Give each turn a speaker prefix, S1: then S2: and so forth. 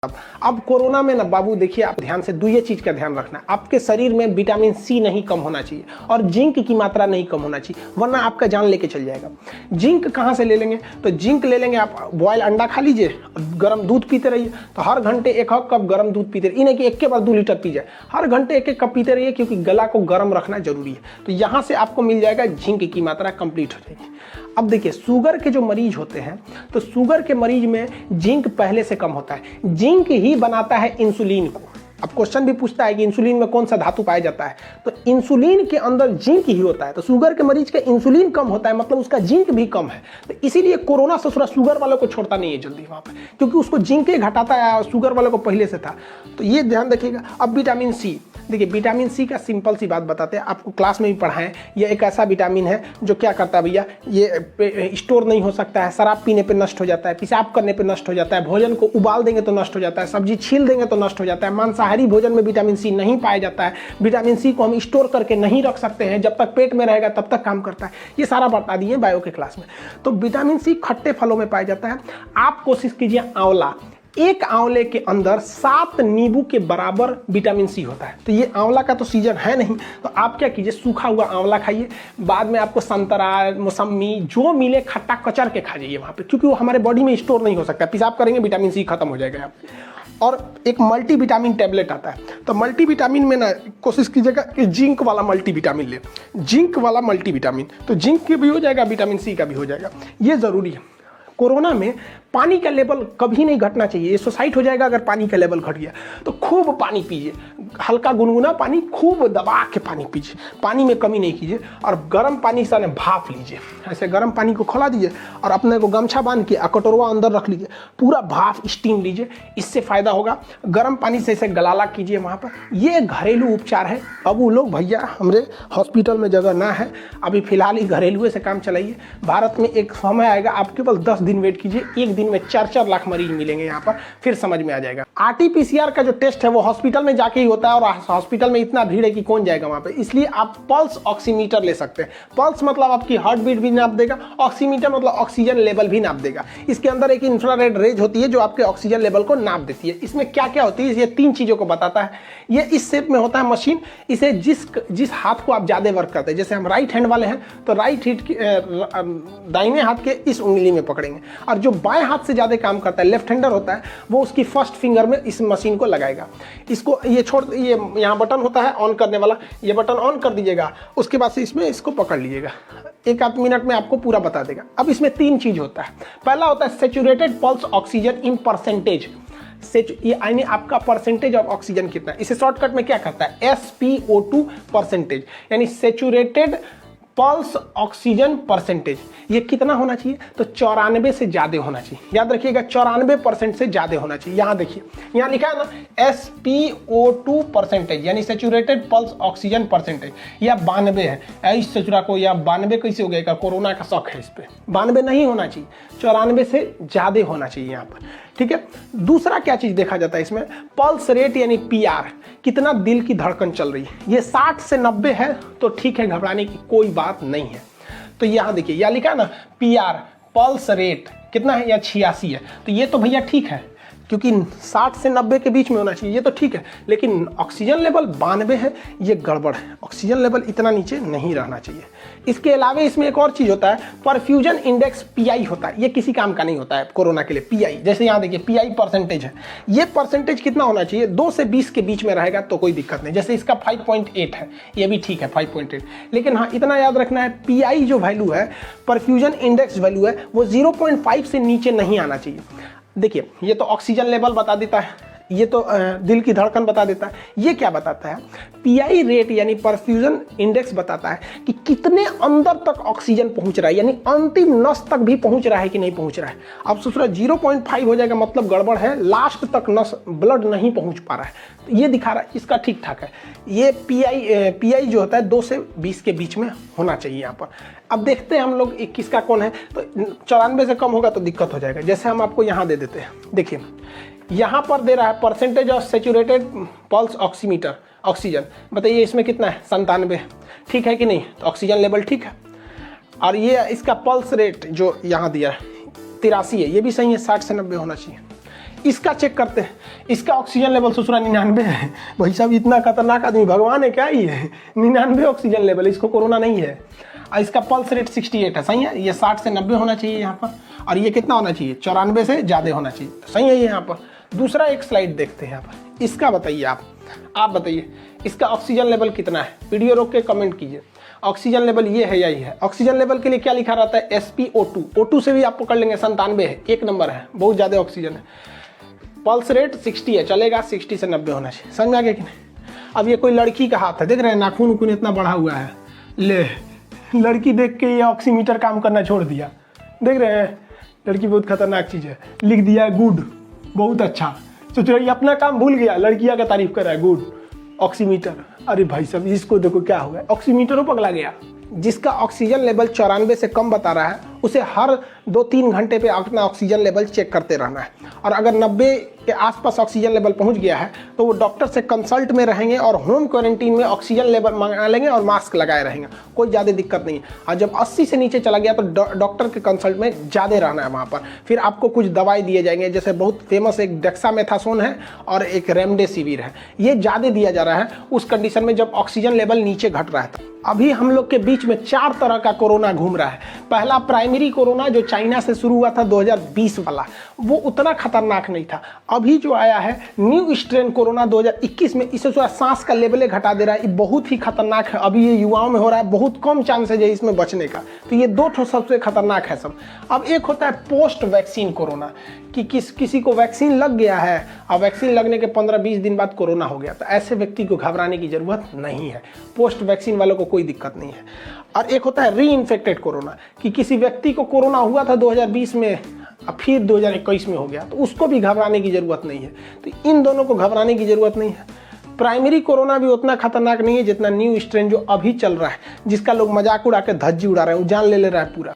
S1: अब कोरोना में ना बाबू देखिए, आप ध्यान से ये चीज का ध्यान रखना, आपके शरीर में विटामिन सी नहीं कम होना चाहिए और जिंक की मात्रा नहीं कम होना चाहिए, वरना आपका जान लेके चल जाएगा। जिंक कहाँ से ले लेंगे? तो जिंक ले लेंगे, आप बॉयल अंडा खा लीजिए, गर्म दूध पीते रहिए। तो हर घंटे 1 कप गर्म दूध पीते रहिए, इन्हें कि 1 के बाद 2 लीटर पी जाए, हर घंटे 1 कप पीते रहिए, क्योंकि गला को गर्म रखना जरूरी है। तो यहाँ से आपको मिल जाएगा, जिंक की मात्रा कंप्लीट हो जाएगी। अब देखिए, शुगर के जो मरीज होते हैं, तो शुगर के मरीज में जिंक पहले से कम होता है। जिंक ही बनाता है इंसुलिन को। अब क्वेश्चन भी पूछता है कि इंसुलिन में कौन सा धातु पाया जाता है, तो इंसुलिन के अंदर जिंक ही होता है। तो शुगर के मरीज का इंसुलिन कम होता है, मतलब उसका जिंक भी कम है। तो इसीलिए कोरोना ससुरा शुगर वालों को छोड़ता नहीं है जल्दी वहां पर, क्योंकि उसको जिंक ही घटाता है और शुगर वालों को पहले से था। तो ये ध्यान रखिएगा। अब विटामिन सी, देखिए विटामिन सी का सिंपल सी बात बताते हैं, आपको क्लास में भी पढ़ाएं। ये एक ऐसा विटामिन है जो क्या करता है भैया, ये स्टोर नहीं हो सकता है, शराब पीने पे नष्ट हो जाता है, पेशाब करने पे नष्ट हो जाता है, भोजन को उबाल देंगे तो नष्ट हो जाता है, सब्जी छील देंगे तो नष्ट हो जाता है, मांसाहारी भोजन में विटामिन सी नहीं पाया जाता है, विटामिन सी को हम स्टोर करके नहीं रख सकते हैं, जब तक पेट में रहेगा तब तक काम करता है। ये सारा बता दिए बायो के क्लास में। तो विटामिन सी खट्टे फलों में पाया जाता है। आप कोशिश कीजिए, आंवला, एक आंवले के अंदर 7 नींबू के बराबर विटामिन सी होता है। तो ये आंवला का तो सीजन है नहीं, तो आप क्या कीजिए, सूखा हुआ आंवला खाइए। बाद में आपको संतरा, मौसम्मी जो मिले खट्टा कचर के खा जाइए वहाँ पे, क्योंकि वो हमारे बॉडी में स्टोर नहीं हो सकता। पेशाब करेंगे विटामिन सी खत्म हो जाएगा आपके। और एक मल्टीविटामिन टैबलेट आता है, तो मल्टीविटामिन में ना कोशिश कीजिएगा कि जिंक वाला मल्टीविटामिन ले, जिंक वाला मल्टीविटामिन। तो जिंक के भी हो जाएगा, विटामिन सी का भी हो जाएगा, ये ज़रूरी है। कोरोना में पानी का लेवल कभी नहीं घटना चाहिए, ये सुसाइड हो जाएगा अगर पानी का लेवल घट गया। तो खूब पानी पीजिए, हल्का गुनगुना पानी खूब दबा के पानी पीजिए, पानी में कमी नहीं कीजिए। और गर्म पानी से भाप लीजिए, ऐसे गर्म पानी को खौला दीजिए और अपने को गमछा बांध के कटोरवा अंदर रख लीजिए, पूरा भाप स्टीम लीजिए, इससे फायदा होगा। गर्म पानी से इसे गलाला कीजिए वहाँ पर। ये घरेलू उपचार है। अब वो लोग भैया हमारे हॉस्पिटल में जगह ना है, अभी फिलहाल ही घरेलू से काम चलाइए। भारत में एक समय आएगा, आप केवल 10 दिन वेट कीजिए, एक दिन में 4-4 लाख मरीज मिलेंगे यहाँ पर, फिर समझ में आ जाएगा। आरटीपीसीआर का जो टेस्ट है वो हॉस्पिटल में जाके ही होता है, और हॉस्पिटल में इतना भीड़ है कि कौन जाएगा वहाँ पे। इसलिए आप पल्स ऑक्सीमीटर ले सकते हैं। पल्स मतलब आपकी हार्ट बीट भी नाप देगा, ऑक्सीमीटर मतलब ऑक्सीजन लेवल भी नाप देगा। इसके अंदर एक इंफ्रारेड रेज होती है जो आपके ऑक्सीजन लेवल को नाप देती है। इसमें क्या क्या होती है, ये 3 चीजों को बताता है। ये इस शेप में होता है मशीन। इसे जिस हाथ को आप ज्यादा वर्क करते हैं, जैसे हम राइट हैंड वाले हैं तो राइट हिट दाहिने हाथ के इस उंगली में पकड़ेंगे, और जो बाएं हाथ से ज्यादा काम करता है, लेफ्ट हैंडर होता है, वो उसकी फर्स्ट फिंगर में इस मशीन को लगाएगा। इसको ये ये यहाँ बटन होता है ऑन करने वाला, ये बटन ऑन कर दीजिएगा, उसके बाद से इसमें इसको पकड़ लीजिएगा, 1-8 मिनट में आपको पूरा बता देगा। अब इसमें 3 चीज होता है। पहला होता है saturated pulse oxygen in percentage, ये यानी आपका परसेंटेज ऑफ ऑक्सीजन कितना है। इसे शॉर्टकट में क्या करता है, SpO2 परसेंटेज, यानी सैचुरेटेड पल्स ऑक्सीजन परसेंटेज। ये कितना होना चाहिए, तो 94 से ज्यादा होना चाहिए। याद रखिएगा, 94% से ज्यादा होना चाहिए। यहाँ देखिए, यहाँ लिखा है ना SpO2 परसेंटेज, यानी सैचुरेटेड पल्स ऑक्सीजन परसेंटेज। या 92 है, इस सचुरा को या 92 कैसे हो गया, कोरोना का शौक है इस पे। 92 नहीं होना चाहिए, 94 से ज्यादा होना चाहिए यहाँ पर, ठीक है। दूसरा क्या चीज देखा जाता है इसमें, पल्स रेट यानी PR, कितना दिल की धड़कन चल रही है। ये 60 से 90 है तो ठीक है, घबराने की कोई बात नहीं है। तो यहाँ देखिए, यहाँ लिखा है ना PR पल्स रेट कितना है, या 86 है, तो ये तो भैया ठीक है, क्योंकि 60 से 90 के बीच में होना चाहिए, ये तो ठीक है। लेकिन ऑक्सीजन लेवल 92 है, ये गड़बड़ है। ऑक्सीजन लेवल इतना नीचे नहीं रहना चाहिए। इसके अलावा इसमें एक और चीज होता है, परफ्यूजन इंडेक्स PI होता है। ये किसी काम का नहीं होता है कोरोना के लिए। PI, जैसे यहाँ देखिए PI परसेंटेज है, ये परसेंटेज कितना होना चाहिए, 2 से 20 के बीच में रहेगा तो कोई दिक्कत नहीं। जैसे इसका 5.8 है, ये भी ठीक है 5.8। लेकिन हाँ, इतना याद रखना है, PI जो वैल्यू है, परफ्यूजन इंडेक्स वैल्यू है, वो 0.5 से नीचे नहीं आना चाहिए। देखिए, ये तो ऑक्सीजन लेवल बता देता है, ये तो दिल की धड़कन बता देता है। ये क्या बताता है, PI रेट यानी परफ्यूजन इंडेक्स बताता है कि कितने अंदर तक ऑक्सीजन पहुंच रहा है, यानी अंतिम नस तक भी पहुंच रहा है कि नहीं पहुंच रहा है। अब सोच रहा 0.5 हो जाएगा मतलब गड़बड़ है, लास्ट तक नस ब्लड नहीं पहुंच पा रहा है। तो ये दिखा रहा है, इसका ठीक ठाक है। ये PI जो होता है 2 से 20 के बीच में होना चाहिए यहाँ पर। अब देखते हैं हम लोग किसका कौन है, तो 94 से कम होगा तो दिक्कत हो जाएगा। जैसे हम आपको यहाँ दे देते हैं, देखिए यहाँ पर दे रहा है percentage of saturated pulse oximeter oxygen, बताइए इसमें कितना है, 97, ठीक है कि नहीं, तो ऑक्सीजन लेवल ठीक है। और ये इसका पल्स रेट जो यहाँ दिया है 83 है, ये भी सही है, 60 से 90 होना चाहिए। इसका चेक करते हैं। इसका ऑक्सीजन लेवल ससुरा 99 है। भाई साहब इतना खतरनाक आदमी भगवान है क्या ही है, 99 ऑक्सीजन लेवल, इसको कोरोना नहीं है। और इसका पल्स रेट 68 है, सही है। ये 60 से 90 होना चाहिए यहाँ पर, और ये कितना होना चाहिए, 94 से ज़्यादा होना चाहिए, सही है ये यहाँ पर। दूसरा एक स्लाइड देखते हैं यहाँ पर, इसका बताइए आप बताइए इसका ऑक्सीजन लेवल कितना है। वीडियो रोक के कमेंट कीजिए, ऑक्सीजन लेवल ये है या ये है। ऑक्सीजन लेवल के लिए क्या लिखा रहता है, SpO2। O2 से भी आप पकड़ लेंगे, 97 है, 1 नंबर है, बहुत ज़्यादा ऑक्सीजन है। पल्स रेट 60 है, चलेगा, 60 से 90 होना चाहिए, समझ में आ गया कि नहीं। अब ये कोई लड़की का हाथ है, देख रहे हैं नाखून उखून इतना बढ़ा हुआ है, ले लड़की देख के ये ऑक्सीमीटर काम करना छोड़ दिया, देख रहे हैं। लड़की बहुत खतरनाक चीज़ है, लिख दिया है गुड, बहुत अच्छा। सोच रही अपना काम भूल गया, लड़कियां का तारीफ कर रहा है, गुड ऑक्सीमीटर। अरे भाई साहब इसको देखो क्या हो गया, ऑक्सीमीटर पगला गया। जिसका ऑक्सीजन लेवल 94 से कम बता रहा है उसे हर 2-3 घंटे पे अपना ऑक्सीजन लेवल चेक करते रहना है। और अगर 90 के आसपास ऑक्सीजन लेवल पहुंच गया है तो वो डॉक्टर से कंसल्ट में रहेंगे और होम क्वारंटीन में ऑक्सीजन लेवल मंगा लेंगे और मास्क लगाए रहेंगे, कोई ज़्यादा दिक्कत नहीं है। और जब 80 से नीचे चला गया तो डॉक्टर के कंसल्ट में ज़्यादा रहना है वहाँ पर। फिर आपको कुछ दवाई दिए जाएंगे, जैसे बहुत फेमस एक डेक्सामेथासोन है और एक रेमडेसिविर है, ये ज़्यादा दिया जा रहा है उस कंडीशन में जब ऑक्सीजन लेवल नीचे घट रहा है। अभी हम लोग के बीच में 4 तरह का कोरोना घूम रहा है। पहला प्राइमरी कोरोना जो चाइना से शुरू हुआ था 2020 वाला, वो उतना खतरनाक नहीं था। अभी जो आया है न्यू स्ट्रेन कोरोना 2021 में, इसे जो सांस का लेवल घटा दे रहा है, ये बहुत ही खतरनाक है। अभी ये युवाओं में हो रहा है, बहुत कम चांसेज है इसमें बचने का। तो ये 2 ठो सबसे खतरनाक है सब। अब एक होता है पोस्ट वैक्सीन कोरोना, कि किसी को वैक्सीन लग गया है और वैक्सीन लगने के 15-20 दिन बाद कोरोना हो गया, तो ऐसे व्यक्ति को घबराने की जरूरत नहीं है। पोस्ट वैक्सीन वालों को कोई दिक्कत नहीं है। और एक होता है री इन्फेक्टेड कोरोना, कि किसी व्यक्ति को कोरोना हुआ था 2020 में और फिर 2021 में हो गया, तो उसको भी घबराने की जरूरत नहीं है। तो इन दोनों को घबराने की जरूरत नहीं है। प्राइमरी कोरोना भी उतना खतरनाक नहीं है जितना न्यू स्ट्रेन जो अभी चल रहा है, जिसका लोग मजाक उड़ा के धज्जी उड़ा रहे हैं, जान ले रहा है पूरा।